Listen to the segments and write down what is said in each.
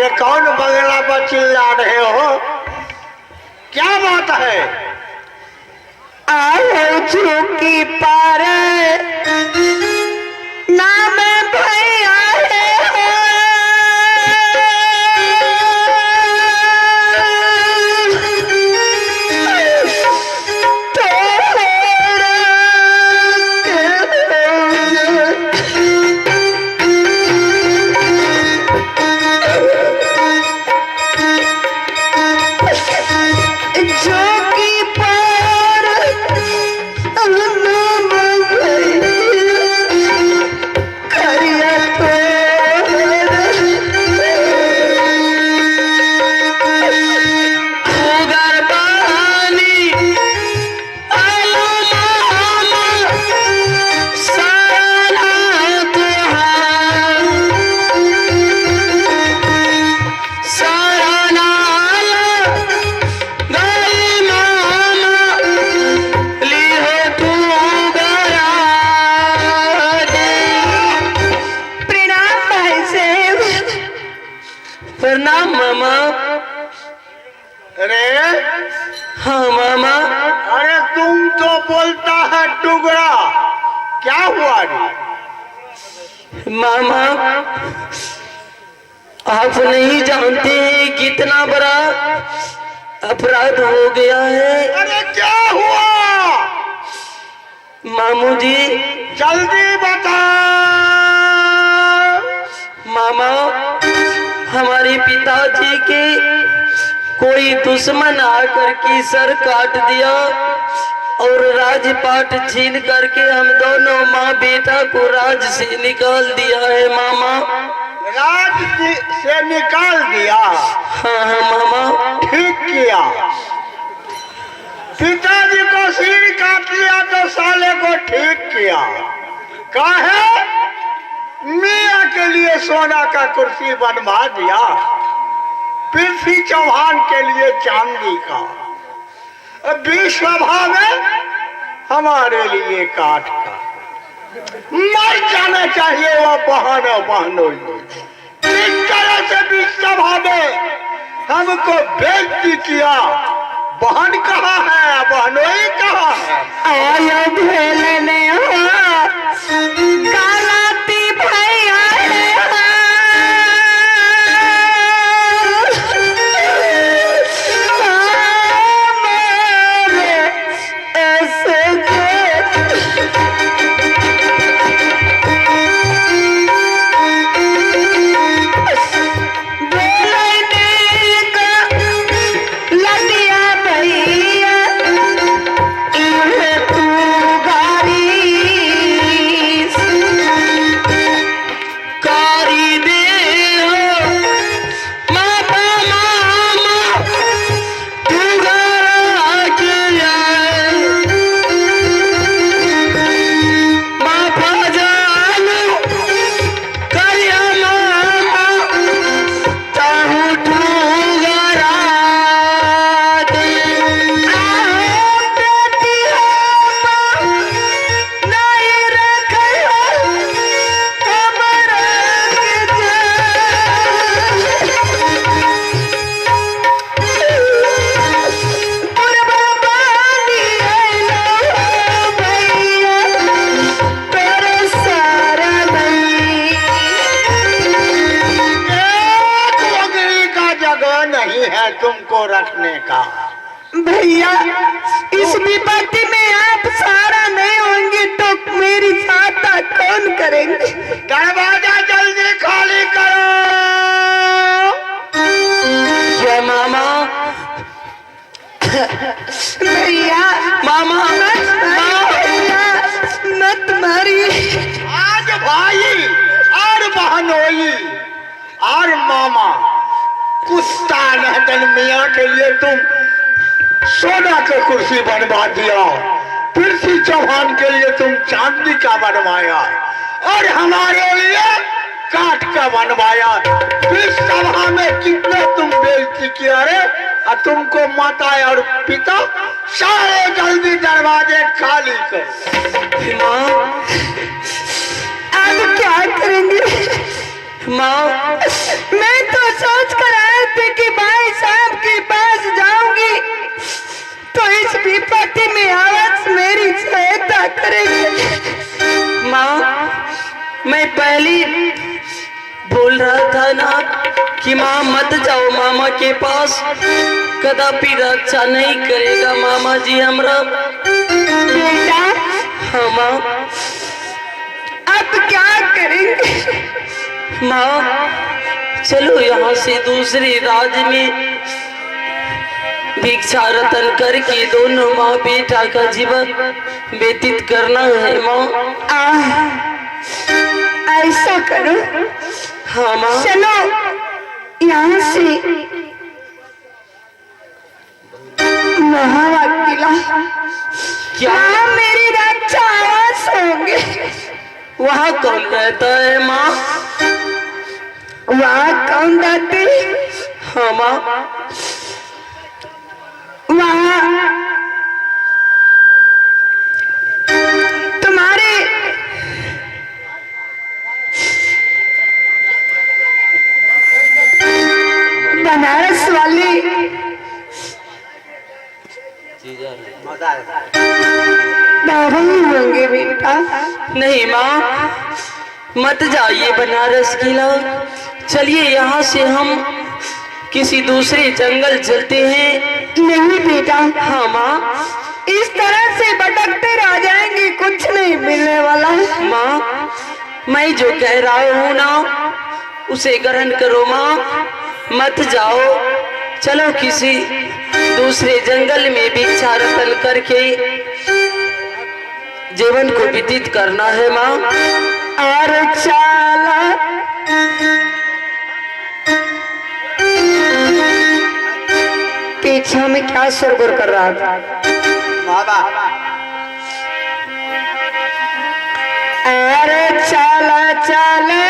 ये कौन बंगला पर चिल्ला रहे हो? क्या बात है? आओ चौकी पार नाम भैया है प्रणाम मामा। अरे हाँ मामा। अरे तुम तो बोलता है टुकड़ा, क्या हुआ रे? मामा आप नहीं जानते कितना बड़ा अपराध हो गया है। अरे क्या हुआ? मामू जी जल्दी बता। मामा हमारे पिताजी के कोई दुश्मन आकर के सर काट दिया और राजपाट छीन करके हम दोनों माँ बेटा को राज से निकाल दिया है मामा। राज से निकाल दिया? हाँ हाँ मामा। ठीक किया। पिताजी को सिर काट लिया तो साले को ठीक किया। काहे? मियाँ के लिए सोना का कुर्सी बनवा दिया, पृथ्वी चौहान के लिए चांदी का, विश्वभा में हमारे लिए काठ का। मर जाना चाहिए वो बहनों बहनों। इस तरह से विश्वभा में हमको बेइज्जती किया। बहन कहाँ है, बहनोई कहाँ है? आयो भेलने कालाती भैया तुमको रखने का। भैया इस विपत्ति में आप सहारा नहीं होंगे तो मेरी सहायता कौन करेंगे? दरवाजा जल्दी खाली करो। जय मामा। भैया मामा मत मारिए। आज भाई और बहनोई और मामा कुत्ता नहतन मियाँ के लिए तुम सोना का कुर्सी बनवा दिया, पृथ्वी चौहान के लिए तुम चांदी का बनवाया और हमारे लिए काठ का बनवाया। इस सभा में कितने तुम बेइज्जती किया रे। और तुमको माता और पिता सारे जल्दी दरवाजे खाली कर। माँ अब क्या करेंगे? माँ मैं तो सोच कर आए थे कि भाई साहब के पास जाऊंगी तो इस विपत्ति में आवाज मेरी सहायता करेगी। माँ, मैं पहले बोल रहा था ना कि माँ मत जाओ मामा के पास, कदापि रक्षा नहीं करेगा मामा जी हमरा। बेटा हाँ माँ। अब क्या करेंगे? माँ चलो यहाँ से दूसरे राज्य में भिक्षा रतन करके दोनों माँ बेटा का जीवन व्यतीत करना है माँ। ऐसा करो, हाँ माँ। चलो यहाँ से महाकिला क्या वहाँ मेरी रक्षा आवाज होंगे। वहाँ कौन रहता है माँ? वहाँ कौन रहते? हाँ माँ। वहाँ तुम्हारे बनारस वाले दादा ही होंगे बेटा। नहीं माँ, मत जाइए बनारस किला। चलिए यहाँ से हम किसी दूसरे जंगल चलते हैं। नहीं बेटा, हाँ माँ। इस तरह से भटकते रह जाएंगे, कुछ नहीं मिलने वाला। माँ मैं जो कह रहा हूँ ना उसे ग्रहण करो माँ, मत जाओ। चलो किसी दूसरे जंगल में भिक्षा रतन करके जीवन को व्यतीत करना है माँ। और चाला पीछा में क्या शोरगुल कर रहा था? अरे चाला चाले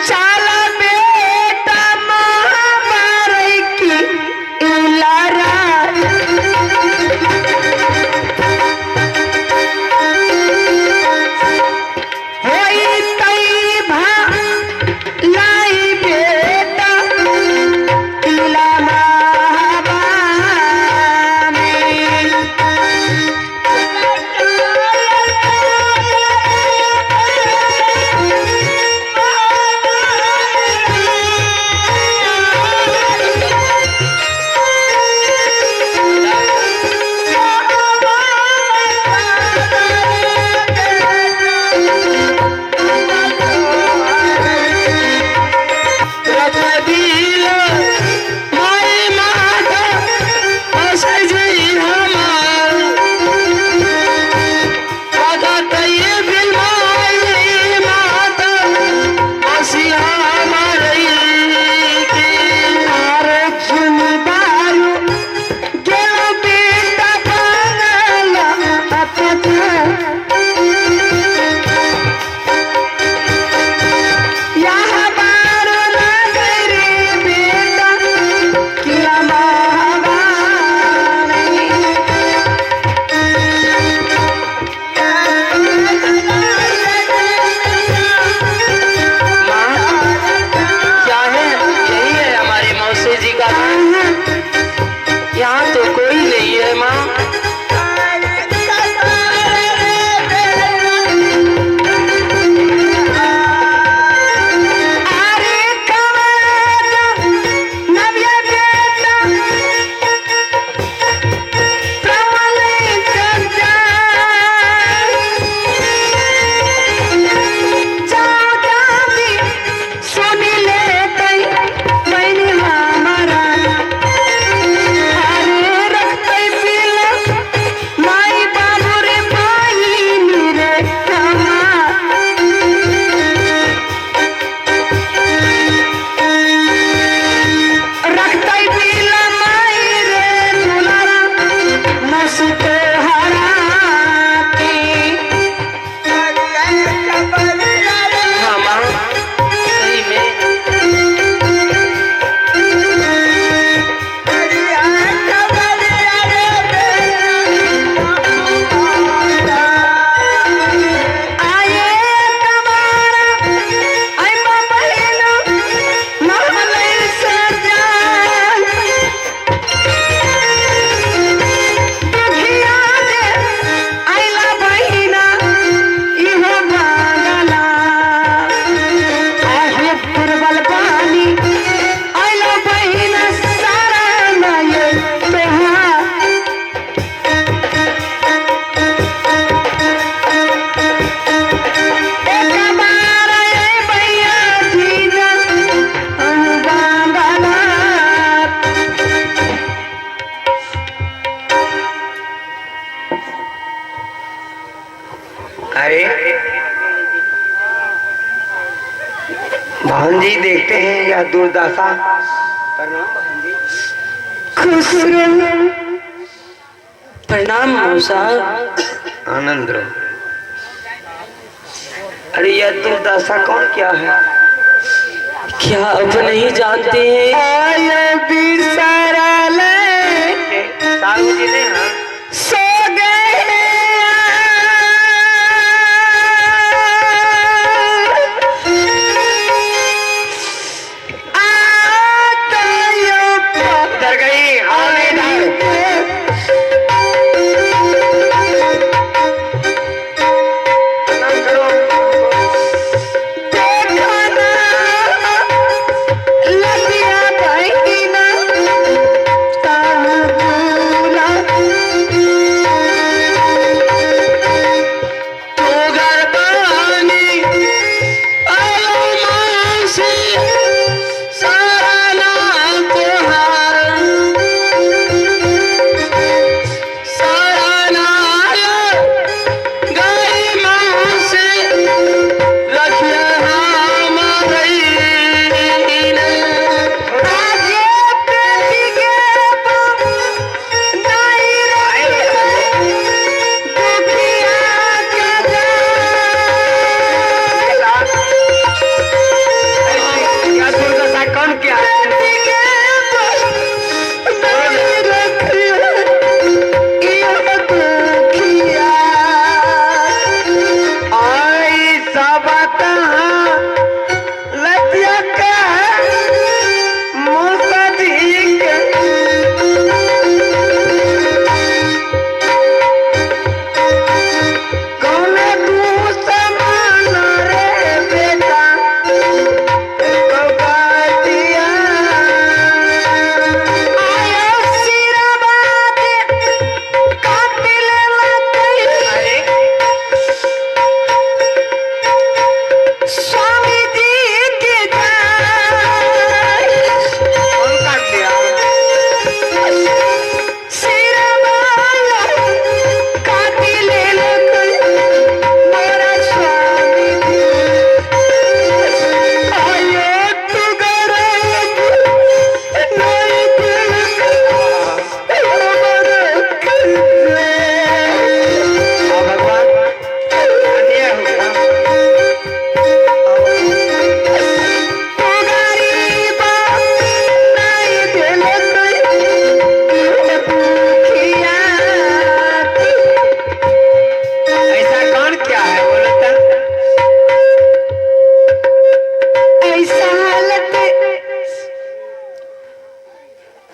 चाला बेटा मारे की इलारा होई तई भा लाई बेटा किला महाबा में। बहन जी देखते हैं यह दुर्दशा। खुश रहो। प्रणाम मौसा। आनंद रहो। अरे यह दुर्दशा कौन क्या है? क्या अब नहीं जानते हैं? आया वीर सारा ले साहू जी ने हाँ सो गए। उधर गई आने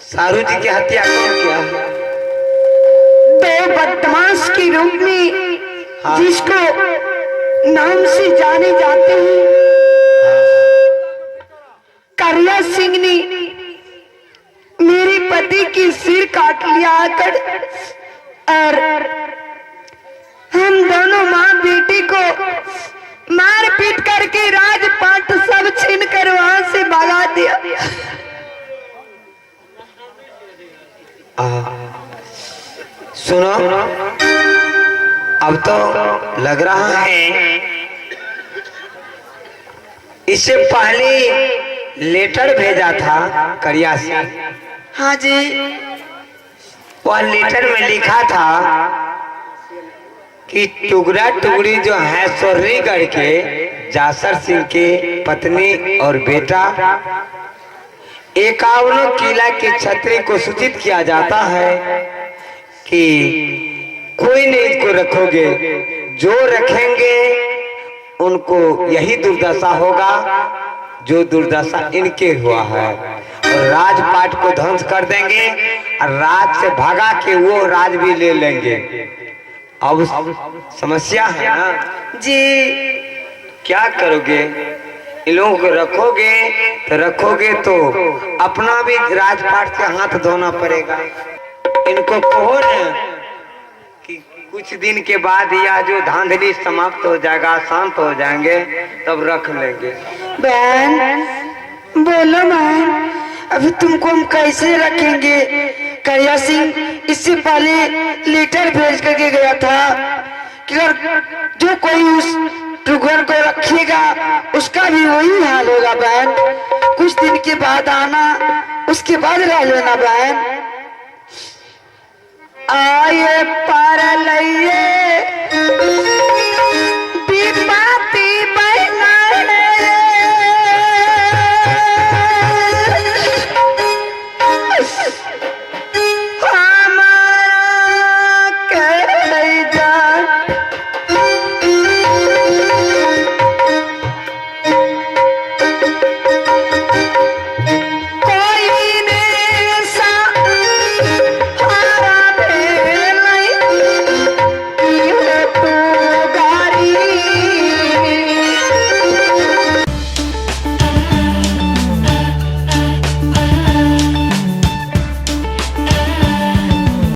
सारू जी की हत्या कौन किया? दो बदमाश के रूप में हाँ। जिसको नाम से जाने जाते हैं करिया सिंह ने मेरे पति की सिर काट लिया आकर, और हम दोनों माँ बेटी को मार पीट करके राजपाट सब छीन कर वहां से भगा दिया। सुनो, अब तो लग रहा है इससे पहले लेटर भेजा था करिया से। हाँ जी। वह लेटर में लिखा था कि टुकड़ा टुकड़ी जो है सोहरीगढ़ के जासर सिंह के पत्नी और बेटा 51 किला के छत्री को सूचित किया जाता है कि कोई नहीं इनको रखोगे, जो रखेंगे उनको यही दुर्दशा होगा जो दुर्दशा इनके हुआ है, और राजपाट को ध्वंस कर देंगे और राज से भागा के वो राज भी ले लेंगे। अब समस्या है ना जी। क्या करोगे? इन लोगों को रखोगे तो अपना भी राजपाट से हाथ धोना पड़ेगा। इनको कहो न कि कुछ दिन के बाद यह जो धांधली समाप्त हो जाएगा, शांत हो जाएंगे, तब रख लेंगे। बहन बोलो बहन, अभी तुमको हम कैसे रखेंगे? करिया सिंह इससे पहले लेटर भेज करके गया था कि अगर जो कोई उस टुकड़ को रखेगा उसका भी वही हाल होगा बहन। कुछ दिन के बाद आना, उसके बाद रह लेना बहन। आए पर लइए